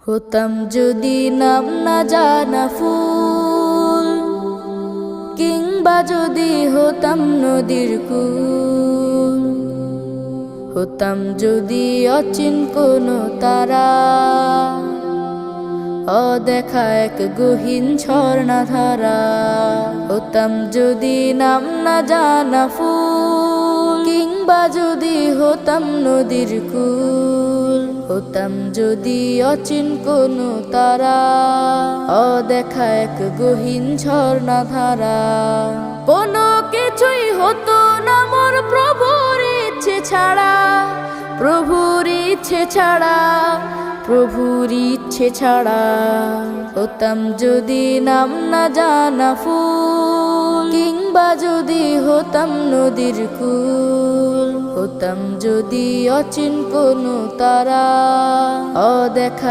হতাম যদি নাম না জানা ফুল, কিংবা যদি হতাম নদীর কূল। হতাম যদি অচিন কোনো তারা, অদেখা এক গহীন ঝর্ণা ধারা। হতাম যদি নাম না জানা ফুল, কিংবা যদি হতাম নদীর কূল। হতাম যদি অচিন কোনো তারা, অদেখা এক গহীন ঝর্ণা ধারা। কোনো কিছুই হতো না মোর প্রভুর ইচ্ছে ছাড়া, প্রভুর ইচ্ছে ছাড়া, প্রভুর ইচ্ছে ছাড়া। হতাম যদি নাম না জানা ফুল, কিংবা যদি হতাম নদীর কূল। হতাম যদি অচিন কোনো তারা, অদেখা